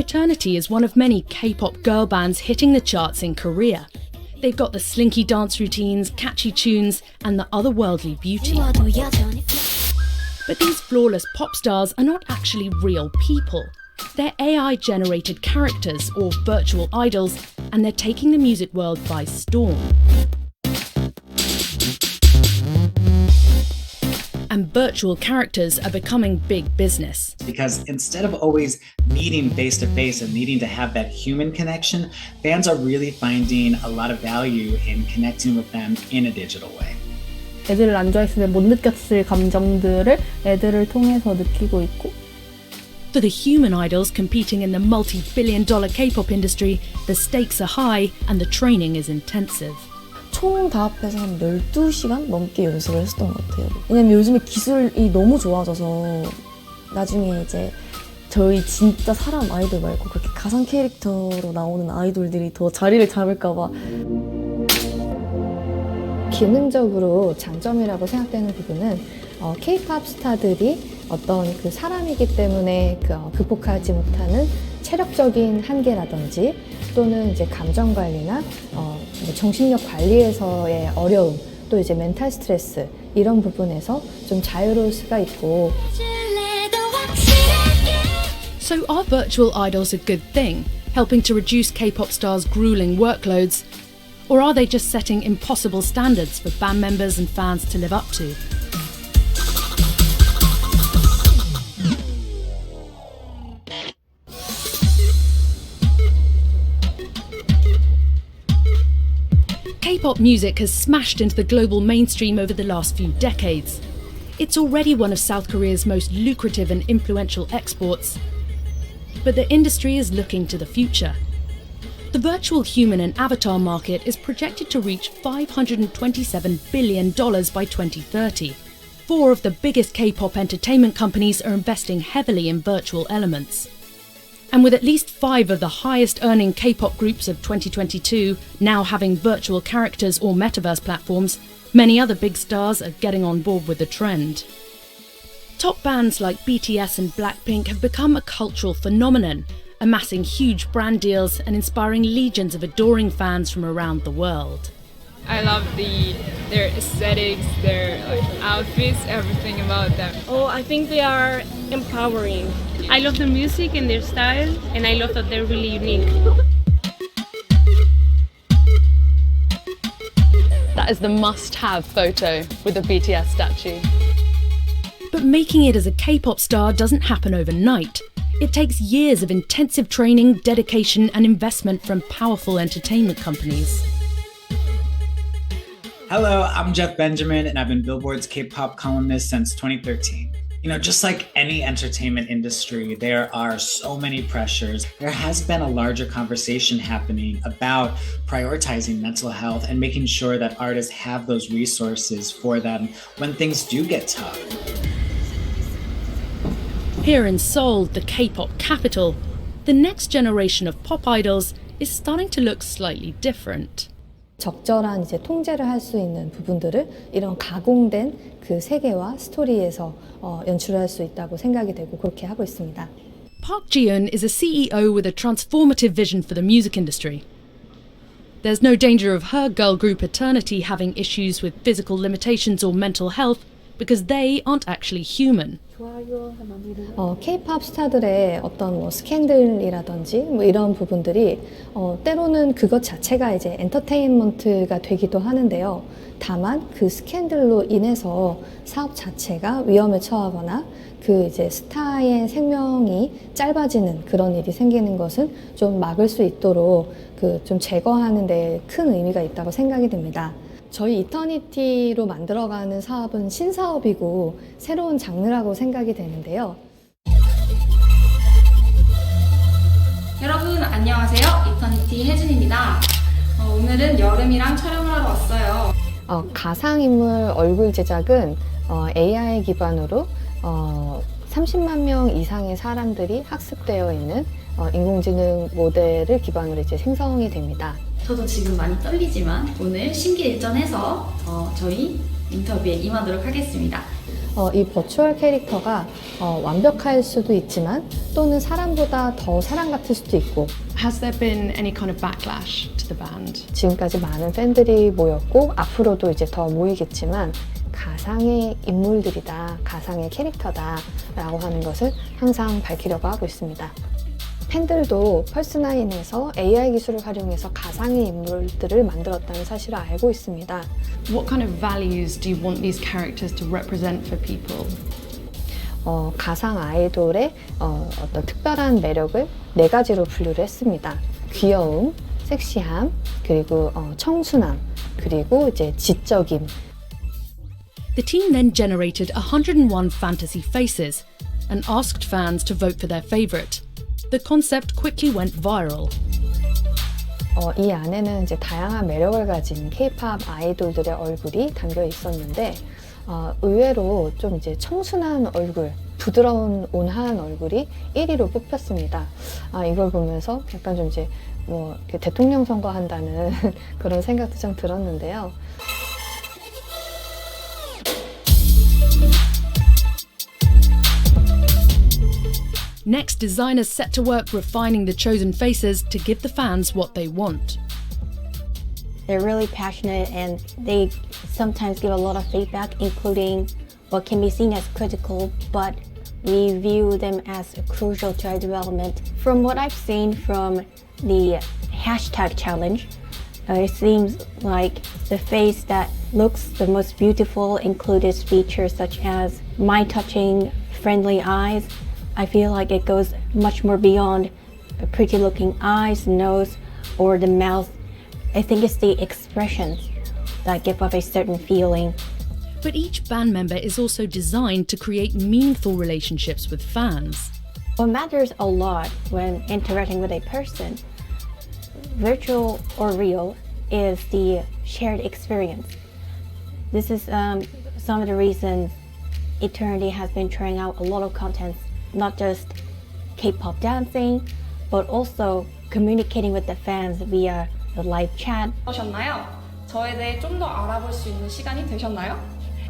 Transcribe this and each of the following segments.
Eternity is one of many K-pop girl bands hitting the charts in Korea. They've got the slinky dance routines, catchy tunes, and the otherworldly beauty. But these flawless pop stars are not actually real people. They're AI-generated characters or virtual idols, and they're taking the music world by storm. And virtual characters are becoming big business. Because instead of always meeting face-to-face and needing to have that human connection, fans are really finding a lot of value in connecting with them in a digital way. 애들을 안 좋아했을 때 못 느꼈을 감정들을 애들을 통해서 느끼고 있고. For the human idols competing in the multi-billion-dollar K-pop industry, the stakes are high and the training is intensive. 총 다 합해서 한 12시간 넘게 연습을 했었던 것 같아요. 왜냐면 요즘에 기술이 너무 좋아져서 나중에 이제 저희 진짜 사람 아이돌 말고 그렇게 가상 캐릭터로 나오는 아이돌들이 더 자리를 잡을까 봐. 기능적으로 장점이라고 생각되는 부분은 K-pop 스타들이 어떤 그 사람이기 때문에 극복하지 못하는 체력적인 한계라든지 또는 이제 감정 관리나 정신력 관리에서의 어려움, 또 이제 멘탈 스트레스 이런 부분에서 좀 자유로울 수가 있고. So are virtual idols a good thing, helping to reduce K-pop stars' grueling workloads? Or are they just setting impossible standards for band members and fans to live up to? K-pop music has smashed into the global mainstream over the last few decades. It's already one of South Korea's most lucrative and influential exports. But the industry is looking to the future. The virtual human and avatar market is projected to reach $527 billion by 2030. Four of the biggest K-pop entertainment companies are investing heavily in virtual elements. And with at least 5 of the highest-earning K-pop groups of 2022 now having virtual characters or metaverse platforms, many other big stars are getting on board with the trend. Top bands like BTS and Blackpink have become a cultural phenomenon, amassing huge brand deals and inspiring legions of adoring fans from around the world. I love their aesthetics, their outfits, everything about them. Oh, I think they are empowering. I love their music and their style, and I love that they're really unique. That is the must-have photo with the BTS statue. But making it as a K-pop star doesn't happen overnight. It takes years of intensive training, dedication, and investment from powerful entertainment companies. Hello, I'm Jeff Benjamin, and I've been Billboard's K-pop columnist since 2013. You know, just like any entertainment industry, there are so many pressures. There has been a larger conversation happening about prioritizing mental health and making sure that artists have those resources for them when things do get tough. Here in Seoul, the K-pop capital, the next generation of pop idols is starting to look slightly different. 적절한 이제 통제를 할 수 있는 부분들을 이런 가공된 그 세계와 스토리에서 연출할 수 있다고 생각이 되고 그렇게 하고 있습니다. Park Ji-eun is a CEO with a transformative vision for the music industry. There's no danger of her girl group Eternity having issues with physical limitations or mental health because they aren't actually human. K-pop 스타들의 어떤 스캔들이라든지 이런 부분들이 때로는 그것 자체가 이제 엔터테인먼트가 되기도 하는데요. 다만 그 스캔들로 인해서 사업 자체가 위험에 처하거나 그 이제 스타의 생명이 짧아지는 그런 일이 생기는 것은 좀 막을 수 있도록 그 좀 제거하는 데 큰 의미가 있다고 생각이 됩니다. 저희 이터니티로 만들어가는 사업은 신사업이고 새로운 장르라고 생각이 되는데요. 여러분 안녕하세요. 이터니티 혜준입니다. 오늘은 여름이랑 촬영을 하러 왔어요. 가상인물 얼굴 제작은 AI 기반으로 30만 명 이상의 사람들이 학습되어 있는 인공지능 모델을 기반으로 이제 생성이 됩니다. 저도 지금 많이 떨리지만 오늘 심기일전해서 저희 인터뷰에 임하도록 하겠습니다. 이 버추얼 캐릭터가 완벽할 수도 있지만 또는 사람보다 더 사람 같을 수도 있고 Has there been any kind of backlash to the band? 지금까지 많은 팬들이 모였고 앞으로도 이제 더 모이겠지만 가상의 인물들이다, 가상의 캐릭터다 라고 하는 것을 항상 밝히려고 하고 있습니다. 팬들도 펄스9에서 AI 기술을 활용해서 가상의 인물들을 만들었다는 사실을 알고 있습니다. What kind of values do you want these characters to represent for people? 가상 아이돌의 어떤 특별한 매력을 4가지로 분류를 했습니다. 귀여움, 섹시함, 그리고 청순함, 그리고 이제 지적임. The team then generated 101 fantasy faces and asked fans to vote for their favourite. The concept quickly went viral. 이 안에는 이제 다양한 매력을 가진 K-pop 아이돌들의 얼굴이 담겨 있었는데 의외로 좀 이제 청순한 얼굴, 부드러운 온화한 얼굴이 1위로 뽑혔습니다. 이걸 보면서 약간 좀 이제 뭐 대통령 선거한다는 그런 생각도 좀 들었는데요. Next, designers set to work refining the chosen faces to give the fans what they want. They're really passionate and they sometimes give a lot of feedback, including what can be seen as critical, but we view them as crucial to our development. From what I've seen from the hashtag challenge, it seems like the face that looks the most beautiful included features such as mind-touching, friendly eyes. I feel like it goes much more beyond pretty looking eyes, nose, or the mouth. I think it's the expressions that give off a certain feeling. But each band member is also designed to create meaningful relationships with fans. What matters a lot when interacting with a person, virtual or real, is the shared experience. This is some of the reasons Eternity has been trying out a lot of content, not just K-pop dancing, but also communicating with the fans via the live chat. 어떠셨나요? 저에 대해 좀 더 알아볼 수 있는 시간이 되셨나요?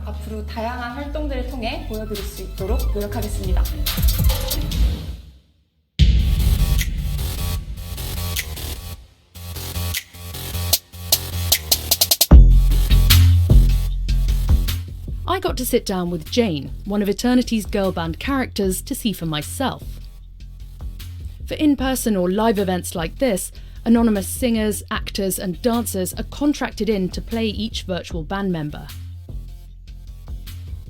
앞으로 다양한 활동들을 통해 보여드릴 수 있도록 노력하겠습니다. I got to sit down with Jane, one of Eternity's girl band characters, to see for myself. For in-person or live events like this, anonymous singers, actors and dancers are contracted in to play each virtual band member.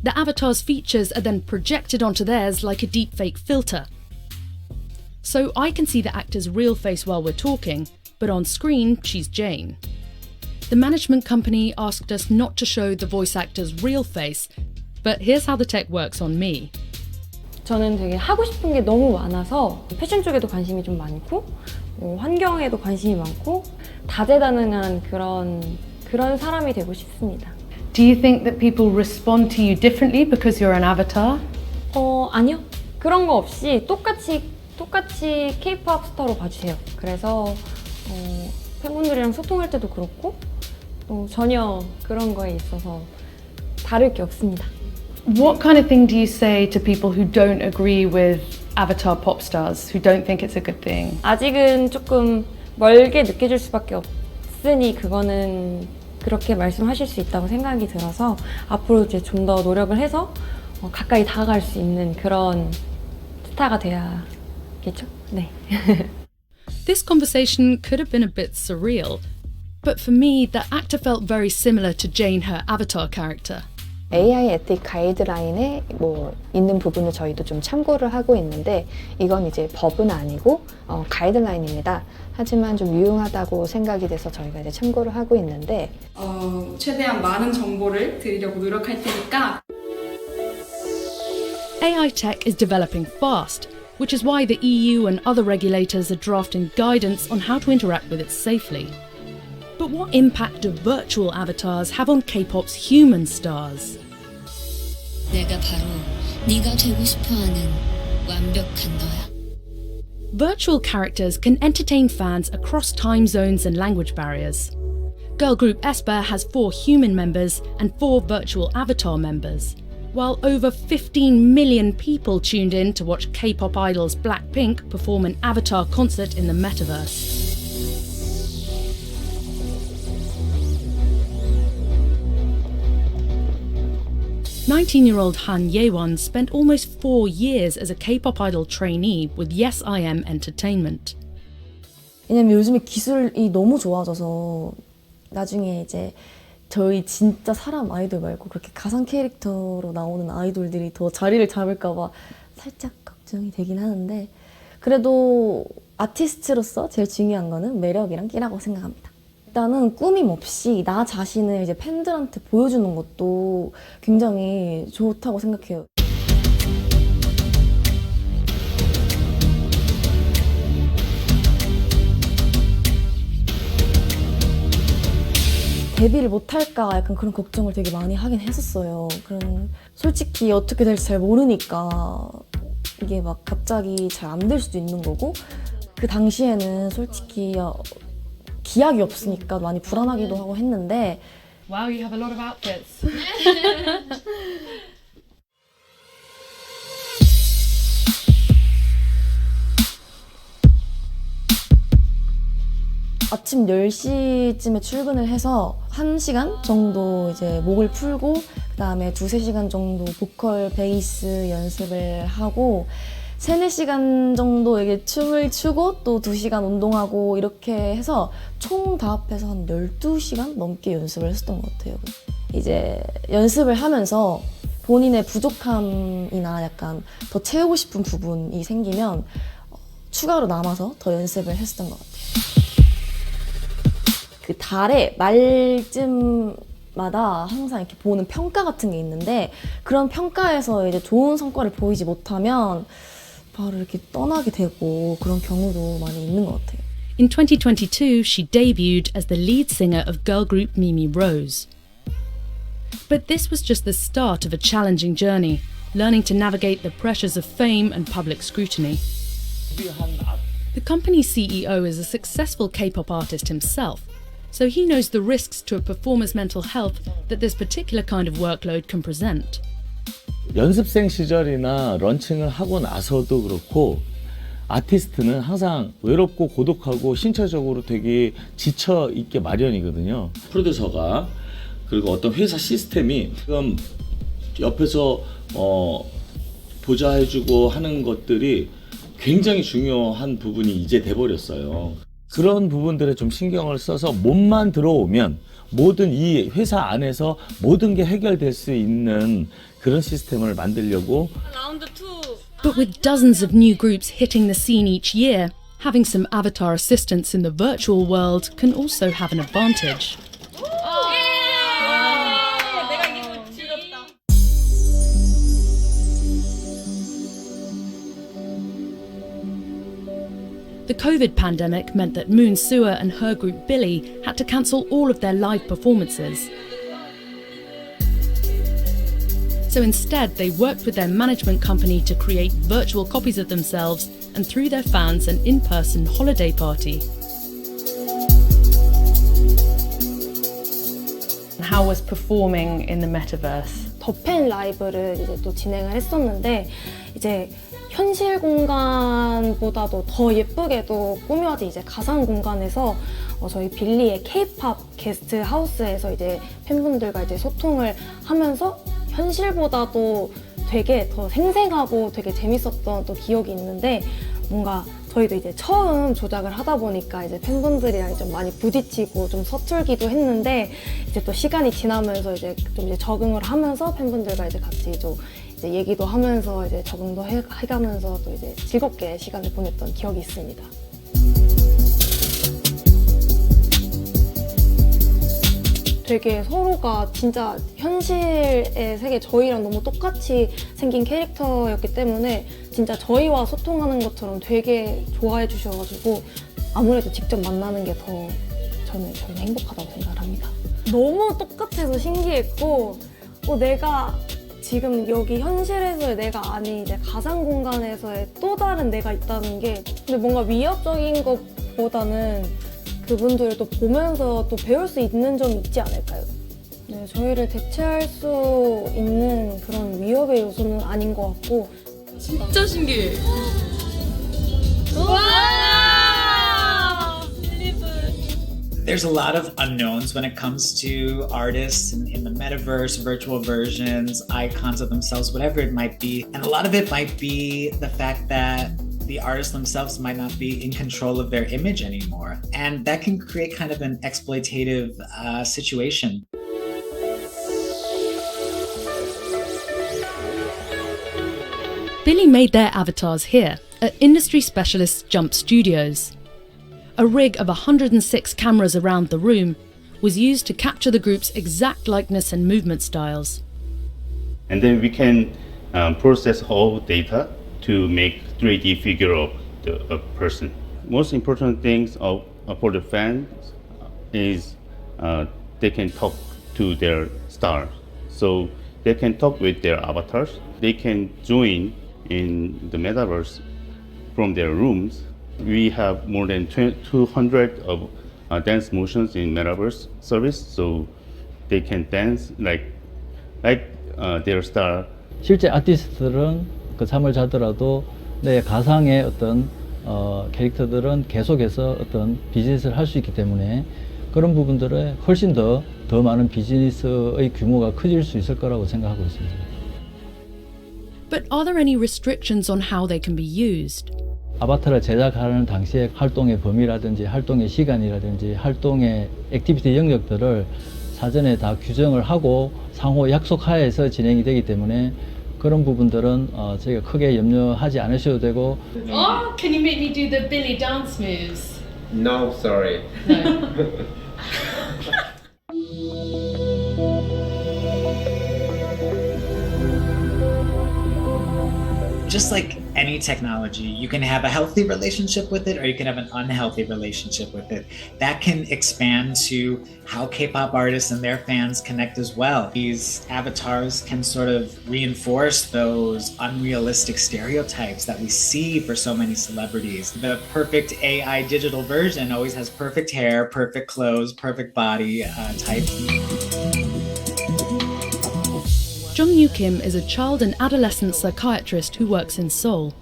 The avatar's features are then projected onto theirs like a deepfake filter. So I can see the actor's real face while we're talking, but on screen she's Jane. The management company asked us not to show the voice actor's real face, but here's how the tech works on me. 저는 되게 하고 싶은 게 너무 많아서 패션 쪽에도 관심이 좀 많고 환경에도 관심이 많고 다재다능한 그런 사람이 되고 싶습니다. Do you think that people respond to you differently because you're an avatar? 아니요. 그런 거 없이 똑같이 K-pop 스타로 봐주세요. 그래서 팬분들이랑 소통할 때도 그렇고 전혀 그런 거에 있어서 다를 게 없습니다. What kind of thing do you say to people who don't agree with avatar pop stars, who don't think it's a good thing? 아직은 조금 멀게 느껴질 수밖에 없으니 그거는 그렇게 말씀하실 수 있다고 생각이 들어서 앞으로 이제 좀 더 노력을 해서 가까이 다가갈 수 있는 그런 스타가 돼야겠죠? 네. This conversation could have been a bit surreal, but for me, the actor felt very similar to Jane, her avatar character. AI 에틱 가이드라인에 있는 부분을 저희도 좀 참고를 하고 있는데 이건 이제 법은 아니고 가이드라인입니다. 하지만 좀 유용하다고 생각이 돼서 저희가 이제 참고를 하고 있는데 최대한 많은 정보를 드리려고 노력할 테니까. AI tech is developing fast, which is why the EU and other regulators are drafting guidance on how to interact with it safely. But what impact do virtual avatars have on K-pop's human stars? 내가 바로 네가 되고 싶어하는 완벽한 너야. Virtual characters can entertain fans across time zones and language barriers. Girl group aespa has 4 human members and 4 virtual avatar members. while over 15 million people tuned in to watch K-pop idols Blackpink perform an Avatar concert in the metaverse. "19-year-old Han Ye-won spent almost 4 years as a K-pop idol trainee with Yes I Am Entertainment. 왜냐면 요즘에 기술이 너무 좋아져서 나중에 이제 저희 진짜 사람 아이돌 말고 그렇게 가상 캐릭터로 나오는 아이돌들이 더 자리를 잡을까 봐 살짝 걱정이 되긴 하는데 그래도 아티스트로서 제일 중요한 거는 매력이랑 끼라고 생각합니다. 일단은 꾸밈 없이 나 자신을 이제 팬들한테 보여주는 것도 굉장히 좋다고 생각해요. 데뷔를 못할까 약간 그런 걱정을 되게 많이 하긴 했었어요. 솔직히 어떻게 될지 잘 모르니까 이게 막 갑자기 잘 안 될 수도 있는 거고 그 당시에는 솔직히 기약이 없으니까 많이 불안하기도 하고 했는데 Wow, you have a lot of outfits. 아침 10시쯤에 출근을 해서 1시간 정도 이제 목을 풀고 그다음에 2-3시간 정도 보컬 베이스 연습을 하고 3-4시간 정도 이게 춤을 추고 또 2시간 운동하고 이렇게 해서 총 다 합해서 한 12시간 넘게 연습을 했었던 것 같아요. 이제 연습을 하면서 본인의 부족함이나 약간 더 채우고 싶은 부분이 생기면 추가로 남아서 더 연습을 했었던 것 같아요. 그 달의 말쯤마다 항상 이렇게 보는 평가 같은 게 있는데 그런 평가에서 이제 좋은 성과를 보이지 못하면 바로 이렇게 떠나게 되고 그런 경우도 많이 있는 것 같아요. In 2022, she debuted as the lead singer of girl group mimiirose. But this was just the start of a challenging journey, learning to navigate the pressures of fame and public scrutiny. The company's CEO is a successful K-pop artist himself, so he knows the risks to a performer's mental health that this particular kind of workload can present. 연습생 시절이나 런칭을 하고 나서도 그렇고 아티스트는 항상 외롭고 고독하고 신체적으로 되게 지쳐 있게 마련이거든요. 프로듀서가 그리고 어떤 회사 시스템이 지금 옆에서 보좌해주고 하는 것들이 굉장히 중요한 부분이 이제 돼버렸어요. 그런 부분들에 좀 신경을 써서 몸만 들어오면 모든 이 회사 안에서 모든 게 해결될 수 있는 그런 시스템을 만들려고. But with dozens of new groups hitting the scene each year, having some avatar assistants in the virtual world can also have an advantage. The COVID pandemic meant that Moon Sua and her group Billlie had to cancel all of their live performances. So instead, they worked with their management company to create virtual copies of themselves and threw their fans an in-person holiday party. How was performing in the metaverse? 더팬 라이브를 이제 또 진행을 했었는데 이제 현실 공간보다도 더 예쁘게도 꾸며진 이제 가상 공간에서 저희 빌리의 Kpop 게스트 하우스에서 이제 팬분들과 이제 소통을 하면서 현실보다도 되게 더 생생하고 되게 재밌었던 또 기억이 있는데 뭔가 저희도 이제 처음 조작을 하다 보니까 이제 팬분들이랑 좀 많이 부딪히고 좀 서툴기도 했는데 이제 또 시간이 지나면서 이제 좀 이제 적응을 하면서 팬분들과 이제 같이 좀 이제 얘기도 하면서 이제 적응도 해가면서 또 이제 즐겁게 시간을 보냈던 기억이 있습니다. 되게 서로가 진짜 현실의 세계 저희랑 너무 똑같이 생긴 캐릭터였기 때문에 진짜 저희와 소통하는 것처럼 되게 좋아해 주셔가지고 아무래도 직접 만나는 게 더 저는 행복하다고 생각을 합니다. 너무 똑같아서 신기했고 내가 지금 여기 현실에서의 내가 아닌 이제 가상 공간에서의 또 다른 내가 있다는 게 근데 뭔가 위협적인 것보다는 그분들을 또 보면서 또 배울 수 있는 점이 있지 않을까요? 네, 저희를 대체할 수 있는 그런 위협의 요소는 아닌 것 같고 진짜 신기해. There's a lot of unknowns when it comes to artists in the metaverse, virtual versions, icons of themselves, whatever it might be. And a lot of it might be the fact that the artists themselves might not be in control of their image anymore. And that can create kind of an exploitative situation. Billlie made their avatars here at industry specialist Jump Studios. A rig of 106 cameras around the room was used to capture the group's exact likeness and movement styles. And then we can process whole data to make 3D figure of a person. Most important things for the fans is they can talk to their stars. So they can talk with their avatars. They can join in the metaverse from their rooms. We have more than 200 of dance motions in metaverse service, so they can dance like their star. 실제 아티스트들은 그 잠을 자더라도 내 가상의 어떤 캐릭터들은 계속해서 어떤 비즈니스를 할 수 있기 때문에 그런 부분들에 훨씬 더 많은 비즈니스의 규모가 커질 수 있을 거라고 생각하고 있습니다. But are there any restrictions on how they can be used? 아바타를 제작하는 당시에 활동의 범위라든지 활동의 시간이라든지 활동의 액티비티 영역들을 사전에 다 규정을 하고 상호 약속하에서 진행이 되기 때문에 그런 부분들은 저희가 크게 염려하지 않으셔도 되고. Oh, can you make me do the Billlie dance moves? No, sorry. No. Just like any technology, you can have a healthy relationship with it or you can have an unhealthy relationship with it. That can expand to how K-pop artists and their fans connect as well. These avatars can sort of reinforce those unrealistic stereotypes that we see for so many celebrities. The perfect AI digital version always has perfect hair, perfect clothes, perfect body type. Jung Yoo Kim is a child and adolescent psychiatrist who works in Seoul.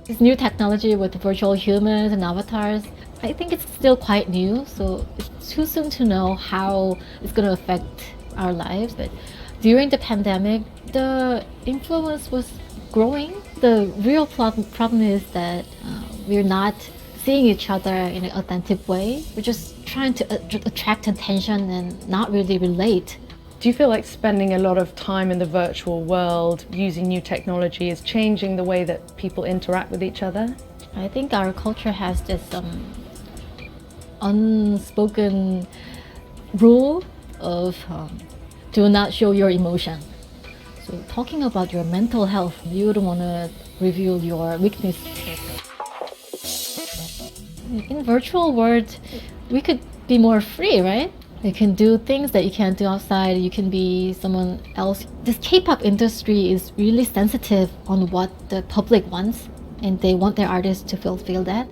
This new technology with virtual humans and avatars, I think it's still quite new, so it's too soon to know how it's going to affect our lives. But during the pandemic, the influence was growing. The real problem is that we're not seeing each other in an authentic way. We're just trying to attract attention and not really relate. Do you feel like spending a lot of time in the virtual world using new technology is changing the way that people interact with each other? I think our culture has this unspoken rule of do not show your emotion. So talking about your mental health, you don't want to reveal your weakness. In virtual world, we could be more free, right? You can do things that you can't do outside. You can be someone else. This K-pop industry is really sensitive on what the public wants, and they want their artists to fulfill that.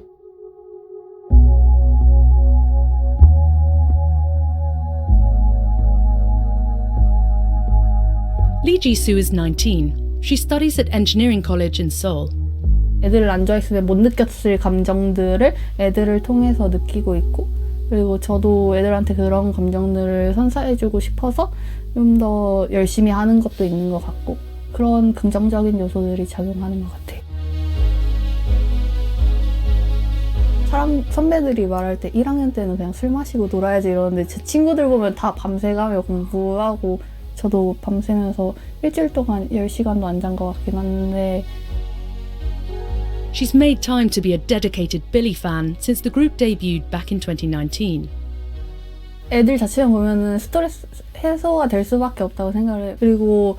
Lee Ji-soo is 19. She studies at engineering college in Seoul. 애들을 안 좋아했으면 못 느꼈을 감정들을 애들을 통해서 느끼고 있고, 그리고 저도 애들한테 그런 감정들을 선사해주고 싶어서 좀 더 열심히 하는 것도 있는 것 같고, 그런 긍정적인 요소들이 작용하는 것 같아요. 선배들이 말할 때 1학년 때는 그냥 술 마시고 놀아야지 이러는데 제 친구들 보면 다 밤새 가며 공부하고, 저도 밤새면서 일주일 동안 10시간도 안 잔 것 같긴 한데. She's made time to be a dedicated Billlie fan since the group debuted back in 2019. 애들 자체만 보면은 스트레스 해소가 될 수밖에 없다고 생각을 해요. 그리고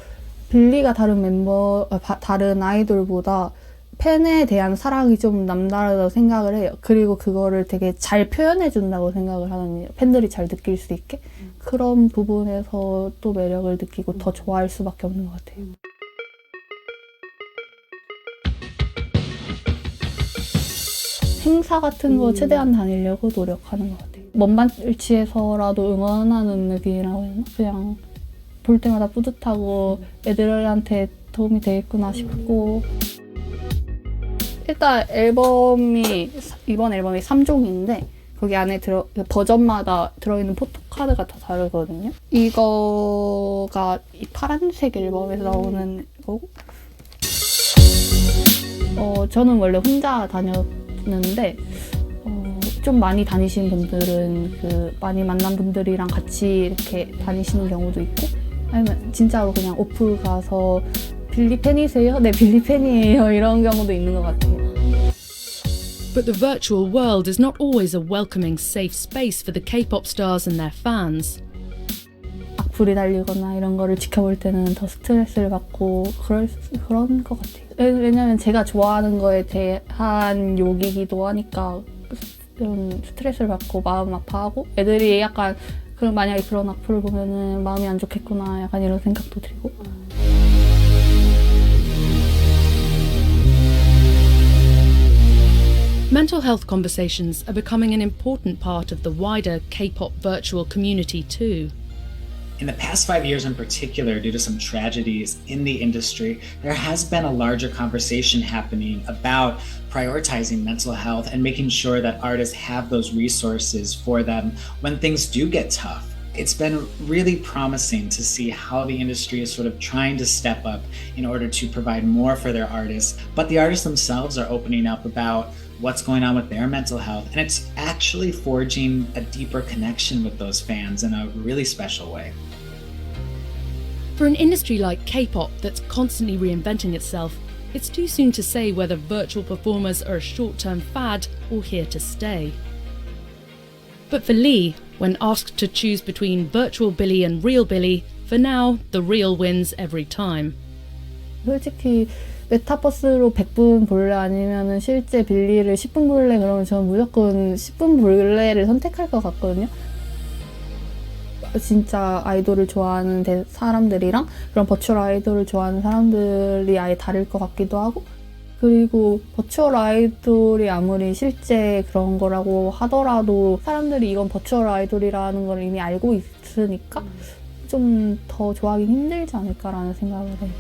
빌리가 다른 아이돌보다 팬에 대한 사랑이 좀 남다르다고 생각을 해요. 그리고 그거를 되게 잘 표현해준다고 생각을 하거든요. 팬들이 잘 느낄 수 있게. 그런 부분에서 또 매력을 느끼고 더 좋아할 수밖에 없는 것 같아요. 행사 같은 거 최대한 다니려고 노력하는 것 같아요. 먼 발치에서라도 응원하는 느낌이라고 해야 하나? 그냥 볼 때마다 뿌듯하고 애들한테 도움이 되겠구나 싶고. 일단 이번 앨범이 3종인데 거기 안에 버전마다 들어있는 포토카드가 다 다르거든요. 이거가 이 파란색 앨범에서 나오는 거고, 저는 원래 혼자 다녔는데 좀 많이 다니시는 분들은 많이 만난 분들이랑 같이 이렇게 다니시는 경우도 있고, 아니면 진짜로 그냥 오프 가서 빌리 팬이세요? 네, 빌리 팬이에요. 이런 경우도 있는 것 같아요. But the virtual world is not always a welcoming, safe space for the K-pop stars and their fans. 악플이 달리거나 이런 거를 지켜볼 때는 더 스트레스를 받고 그런 것 같아요. 왜냐면 제가 좋아하는 거에 대한 욕이기도 하니까 좀 스트레스를 받고 마음 아파하고, 애들이 약간 만약에 그런 악플을 보면은 마음이 안 좋겠구나 약간 이런 생각도 들고. Mental health conversations are becoming an important part of the wider K-pop virtual community too. In the past 5 years in particular, due to some tragedies in the industry, there has been a larger conversation happening about prioritizing mental health and making sure that artists have those resources for them when things do get tough. It's been really promising to see how the industry is sort of trying to step up in order to provide more for their artists, but the artists themselves are opening up about what's going on with their mental health, and it's actually forging a deeper connection with those fans in a really special way. For an industry like K-pop that's constantly reinventing itself, it's too soon to say whether virtual performers are a short-term fad or here to stay. But for Lee, when asked to choose between virtual Billlie and real Billlie, for now, the real wins every time. 솔직히 메타버스로 100분 볼래 아니면은 실제 빌리를 10분 볼래 그러면 저는 무조건 10분 볼래를 선택할 것 같거든요. 진짜 아이돌을 좋아하는 사람들이랑 그런 버추얼 아이돌을 좋아하는 사람들이 아예 다를 것 같기도 하고, 그리고 버추얼 아이돌이 아무리 실제 그런 거라고 하더라도 사람들이 이건 버추얼 아이돌이라는 걸 이미 알고 있으니까 좀 더 좋아하기 힘들지 않을까라는 생각을 해요.